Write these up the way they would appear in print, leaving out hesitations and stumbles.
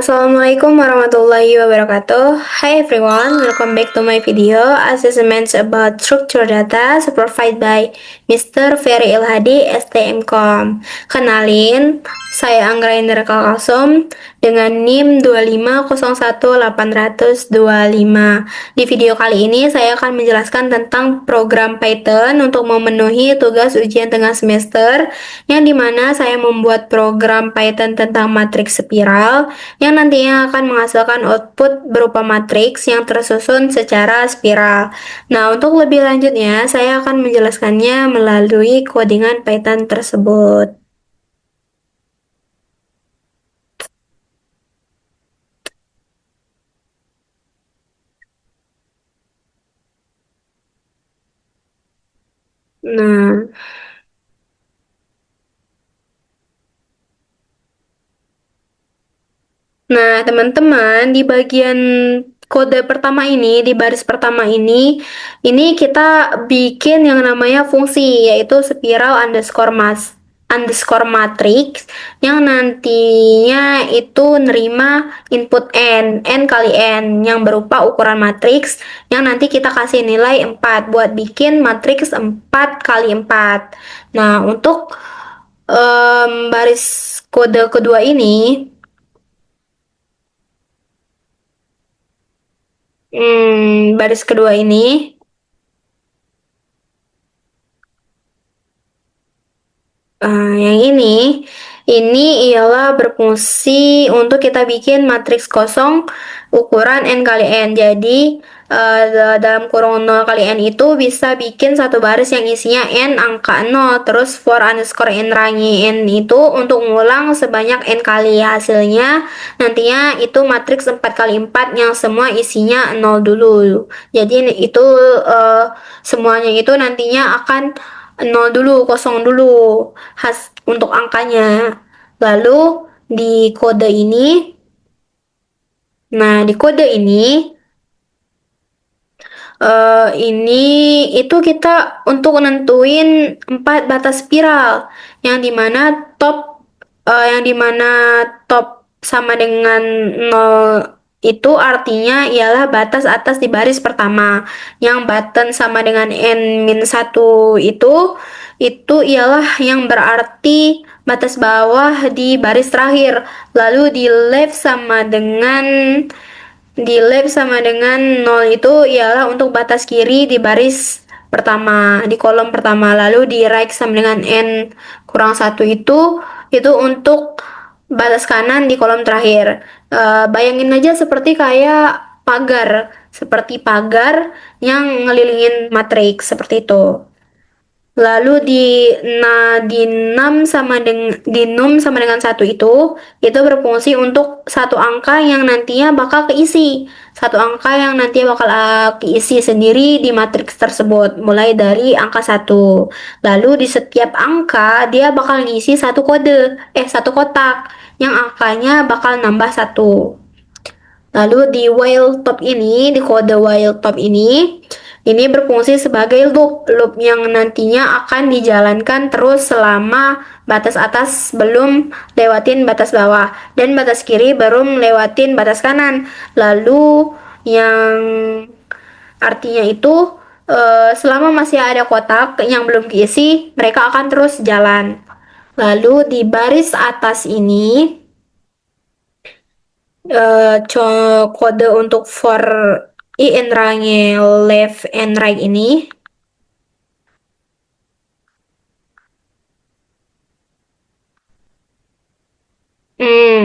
Assalamualaikum warahmatullahi wabarakatuh. Hi everyone, welcome back to my video assessments about structure data supervised by Mr. Ferry Ilhadi STMcom. Kenalin, saya Anggra Indra Kalsum dengan NIM 2501825. Di video kali ini saya akan menjelaskan tentang program Python untuk memenuhi tugas ujian tengah semester, yang dimana saya membuat program Python tentang matriks spiral yang nantinya akan menghasilkan output berupa matriks yang tersusun secara spiral. Nah, untuk lebih lanjutnya, saya akan menjelaskannya melalui codingan Python tersebut. Nah, teman-teman, di bagian kode pertama ini, di baris pertama ini kita bikin yang namanya fungsi, yaitu spiral underscore matrix, yang nantinya itu nerima input n kali n, yang berupa ukuran matriks, yang nanti kita kasih nilai 4 buat bikin matriks 4 kali 4. Nah, untuk baris kode kedua ini, baris kedua ini, yang ini ialah berfungsi untuk kita bikin matriks kosong ukuran n kali n. Jadi, dalam kurung 0 kali n itu bisa bikin satu baris yang isinya n angka 0, terus for underscore n rangi n itu untuk ngulang sebanyak n kali. Hasilnya nantinya itu matriks 4 kali 4 yang semua isinya 0 dulu. Jadi itu semuanya itu nantinya akan 0 dulu, kosong dulu untuk angkanya. Lalu di kode ini, di kode ini itu kita untuk nentuin 4 batas spiral, yang dimana top sama dengan 0 itu artinya ialah batas atas di baris pertama. Yang button sama dengan n-1 itu ialah yang berarti batas bawah di baris terakhir. Lalu di left sama dengan 0 itu ialah untuk batas kiri di baris pertama, di kolom pertama. Lalu di right sama dengan n kurang 1 itu untuk batas kanan di kolom terakhir. Bayangin aja seperti pagar yang ngelilingin matriks seperti itu. Lalu di num sama dengan 1 itu berfungsi untuk satu angka yang nantinya bakal keisi. Satu angka yang nantinya bakal keisi sendiri di matriks tersebut, mulai dari angka 1. Lalu di setiap angka dia bakal ngisi satu kotak yang angkanya bakal nambah 1. Lalu di kode while top ini berfungsi sebagai loop yang nantinya akan dijalankan terus selama batas atas belum lewatin batas bawah dan batas kiri baru lewatin batas kanan. Lalu yang artinya itu selama masih ada kotak yang belum diisi, mereka akan terus jalan. Lalu di baris atas ini, kode untuk for i and range left and right ini,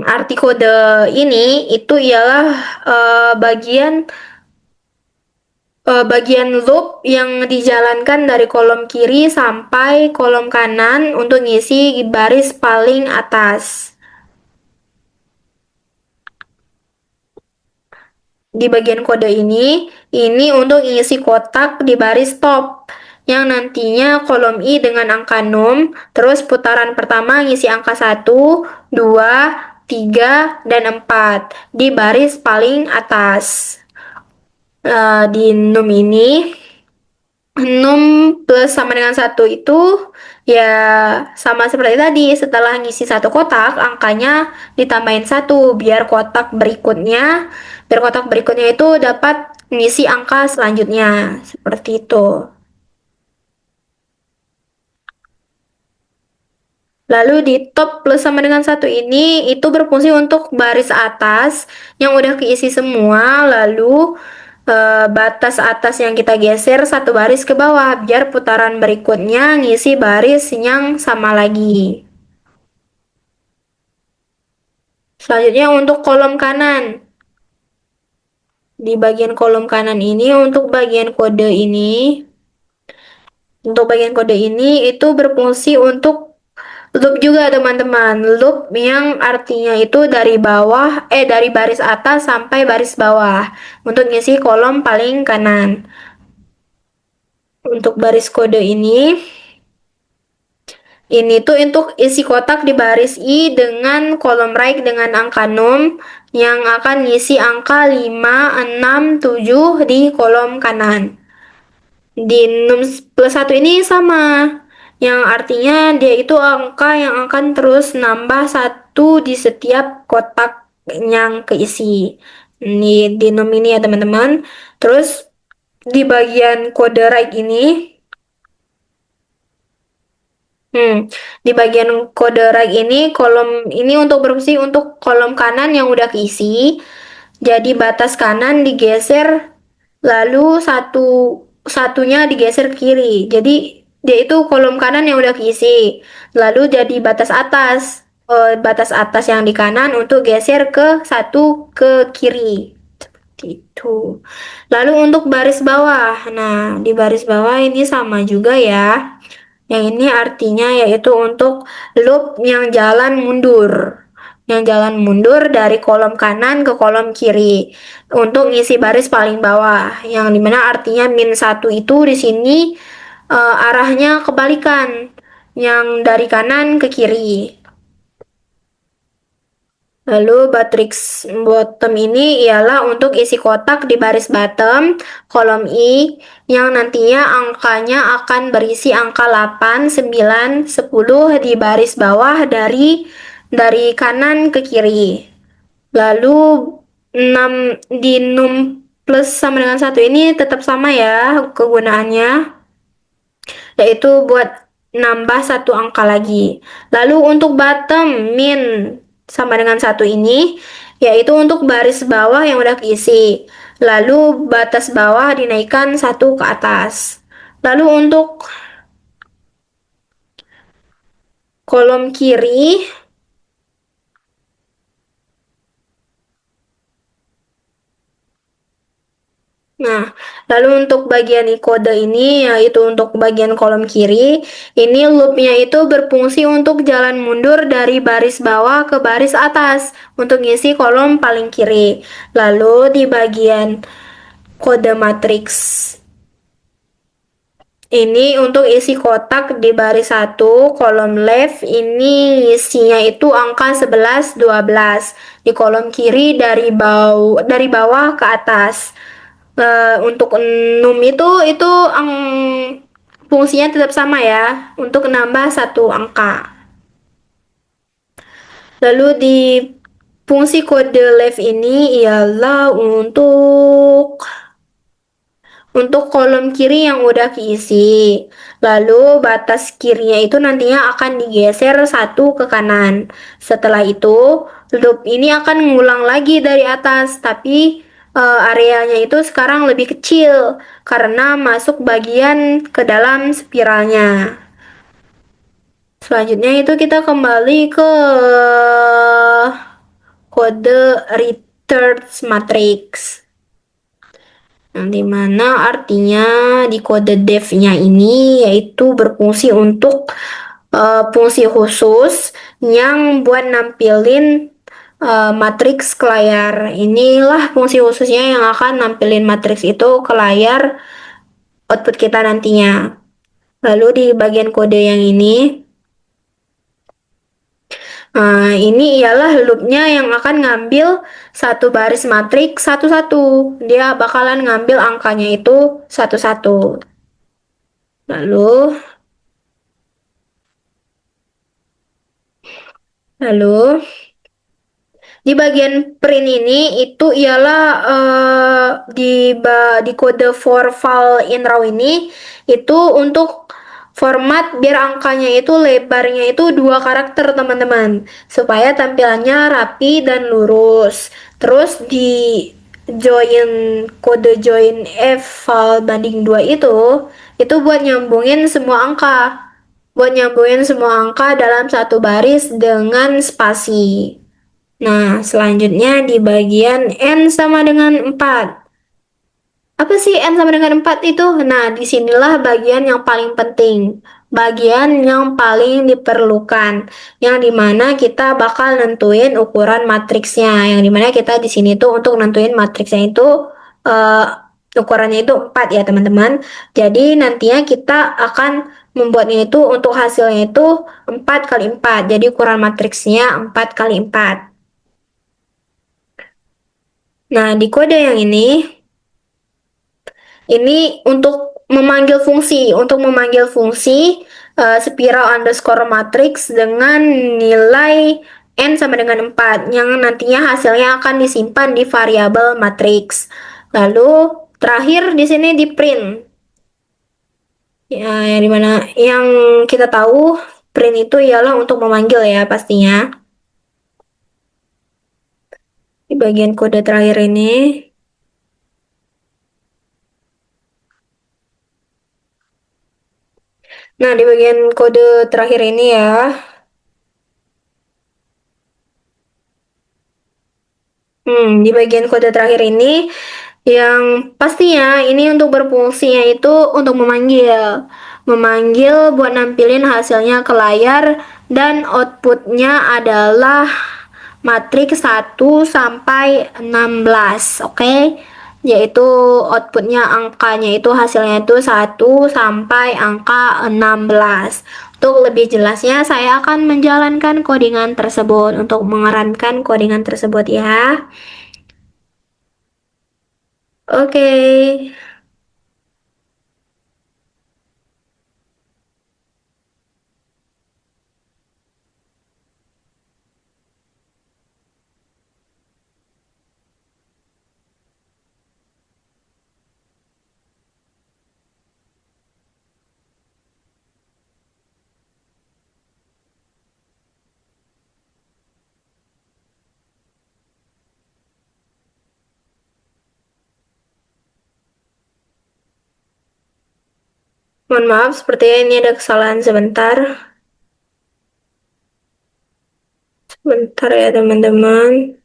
arti kode ini itu ialah bagian loop yang dijalankan dari kolom kiri sampai kolom kanan untuk ngisi baris paling atas. Di bagian kode ini untuk ngisi kotak di baris top, yang nantinya kolom I dengan angka num, terus putaran pertama ngisi angka 1, 2, 3, dan 4 di baris paling atas. Di num ini, num plus sama dengan 1 itu Ya, sama seperti tadi, setelah ngisi satu kotak, angkanya ditambahin satu, biar kotak berikutnya itu dapat ngisi angka selanjutnya. Seperti itu. Lalu di top plus sama dengan satu ini, itu berfungsi untuk baris atas yang udah keisi semua, lalu batas atas yang kita geser satu baris ke bawah, biar putaran berikutnya ngisi baris yang sama lagi. Selanjutnya untuk kolom kanan. Di bagian kolom kanan ini untuk bagian kode ini itu berfungsi untuk loop juga teman-teman. Loop yang artinya itu dari baris atas sampai baris bawah untuk ngisi kolom paling kanan. Untuk baris kode ini tuh untuk isi kotak di baris I dengan kolom right dengan angka num yang akan ngisi angka 5, 6, 7 di kolom kanan. Di num plus satu ini sama, yang artinya dia itu angka yang akan terus nambah satu di setiap kotak yang keisi. Ini di num ini ya teman-teman. Terus di bagian kode right ini, di bagian kode right ini, kolom ini untuk berfungsi untuk kolom kanan yang udah keisi. Jadi batas kanan digeser, lalu satunya digeser ke kiri. Jadi dia itu kolom kanan yang udah keisi. Lalu jadi batas atas yang di kanan untuk geser ke satu ke kiri. Gitu. Lalu untuk baris bawah. Nah, di baris bawah ini sama juga ya. Yang ini artinya yaitu untuk loop yang jalan mundur. Yang jalan mundur dari kolom kanan ke kolom kiri untuk ngisi baris paling bawah. Yang dimana artinya min satu itu di sini arahnya kebalikan. Yang dari kanan ke kiri. Lalu matriks bottom ini ialah untuk isi kotak di baris bottom, kolom I, yang nantinya angkanya akan berisi angka 8, 9, 10 di baris bawah dari kanan ke kiri. Lalu 6 di num plus sama dengan satu ini tetap sama ya kegunaannya, yaitu buat nambah satu angka lagi. Lalu untuk bottom min sama dengan satu ini, yaitu untuk baris bawah yang udah keisi. Lalu batas bawah dinaikkan satu ke atas. Lalu untuk kolom kiri, nah, lalu untuk bagian kode ini, yaitu untuk bagian kolom kiri, ini loopnya itu berfungsi untuk jalan mundur dari baris bawah ke baris atas untuk ngisi kolom paling kiri. Lalu di bagian kode matriks ini untuk isi kotak di baris 1, kolom left ini isinya itu angka 11, 12. Di kolom kiri dari bawah ke atas. Untuk num itu fungsinya tetap sama ya, untuk nambah satu angka. Lalu di fungsi kode left ini ialah untuk kolom kiri yang udah keisi. Lalu batas kirinya itu nantinya akan digeser satu ke kanan. Setelah itu, loop ini akan ngulang lagi dari atas, tapi areanya itu sekarang lebih kecil karena masuk bagian ke dalam spiralnya. Selanjutnya itu kita kembali ke kode return matrix. Yang dimana artinya di kode def-nya ini yaitu berfungsi untuk fungsi khusus yang buat nampilin matriks ke layar. Inilah fungsi khususnya yang akan nampilin matriks itu ke layar output kita nantinya. Lalu di bagian kode yang ini ialah loopnya yang akan ngambil satu baris matriks satu-satu. Dia bakalan ngambil angkanya itu satu-satu. Lalu Lalu di bagian print ini itu ialah di kode for file in RAW ini itu untuk format biar angkanya itu lebarnya itu 2 karakter teman-teman supaya tampilannya rapi dan lurus. Terus di kode join F file banding 2 itu buat nyambungin semua angka. Buat nyambungin semua angka dalam satu baris dengan spasi. Nah, selanjutnya di bagian N sama dengan 4. Apa sih N sama dengan 4 itu? Nah, disinilah bagian yang paling penting. Bagian yang paling diperlukan. Yang dimana kita bakal nentuin ukuran matriksnya. Yang dimana kita di sini tuh untuk nentuin matriksnya itu eh, ukurannya itu 4 ya teman-teman. Jadi nantinya kita akan membuatnya itu untuk hasilnya itu 4 kali 4. Jadi ukuran matriksnya 4 kali 4. Nah, di kode yang ini untuk memanggil fungsi spiral underscore matrix dengan nilai n sama dengan 4 yang nantinya hasilnya akan disimpan di variabel matrix. Lalu terakhir di sini di print. Ya, yang dimana yang kita tahu print itu ialah untuk memanggil ya pastinya. Di bagian kode terakhir ini. Nah, di bagian kode terakhir ini ya. Di bagian kode terakhir ini, yang pastinya ini untuk berfungsinya itu untuk memanggil. Memanggil buat nampilin hasilnya ke layar dan outputnya adalah matriks 1 sampai 16, oke? Yaitu outputnya angkanya itu hasilnya itu 1 sampai angka 16. Untuk lebih jelasnya, saya akan menjalankan codingan tersebut untuk mengerankan codingan tersebut ya. Oke, mohon maaf sepertinya ini ada kesalahan sebentar. Sebentar ya teman-teman.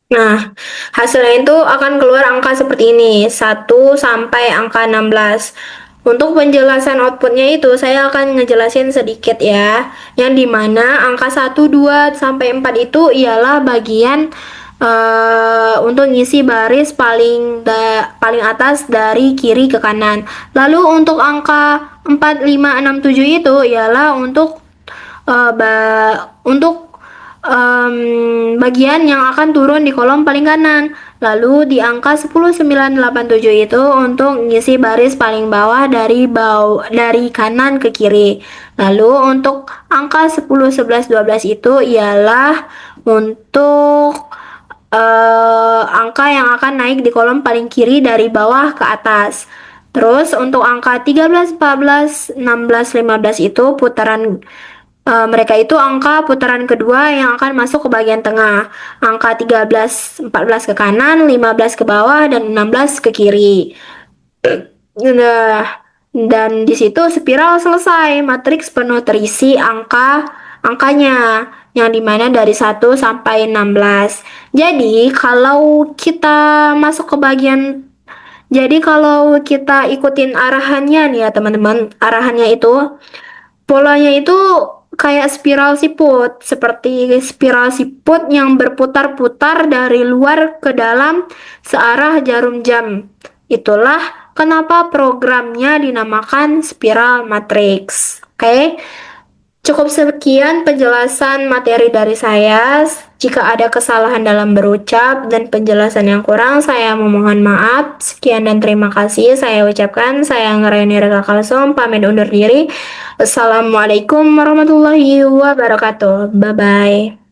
Nah, hasilnya itu akan keluar angka seperti ini, 1 sampai angka 16. Untuk penjelasan outputnya itu, saya akan ngejelasin sedikit ya, yang dimana angka 1, 2, sampai 4 itu ialah bagian untuk ngisi baris paling atas dari kiri ke kanan. Lalu untuk angka 4, 5, 6, 7 itu ialah untuk bagian yang akan turun di kolom paling kanan. Lalu di angka 10, 9, 8, 7 itu untuk ngisi baris paling bawah dari kanan ke kiri. Lalu untuk angka 10, 11, 12 itu ialah untuk angka yang akan naik di kolom paling kiri dari bawah ke atas. Terus untuk angka 13, 14, 16, 15 itu putaran mereka itu angka putaran kedua yang akan masuk ke bagian tengah. Angka 13, 14 ke kanan, 15 ke bawah, dan 16 ke kiri. Nah, dan di situ spiral selesai. Matriks penuh terisi angkanya yang dimana dari 1 sampai 16. Jadi kalau kita ikutin arahannya nih ya teman-teman, arahannya itu polanya itu kayak spiral siput, seperti spiral siput yang berputar-putar dari luar ke dalam searah jarum jam. Itulah kenapa programnya dinamakan spiral matriks. Oke, cukup sekian penjelasan materi dari saya. Jika ada kesalahan dalam berucap dan penjelasan yang kurang, saya memohon maaf. Sekian dan terima kasih saya ucapkan. Saya Ngereni Reka Kalsum, pamit undur diri. Assalamualaikum warahmatullahi wabarakatuh. Bye-bye.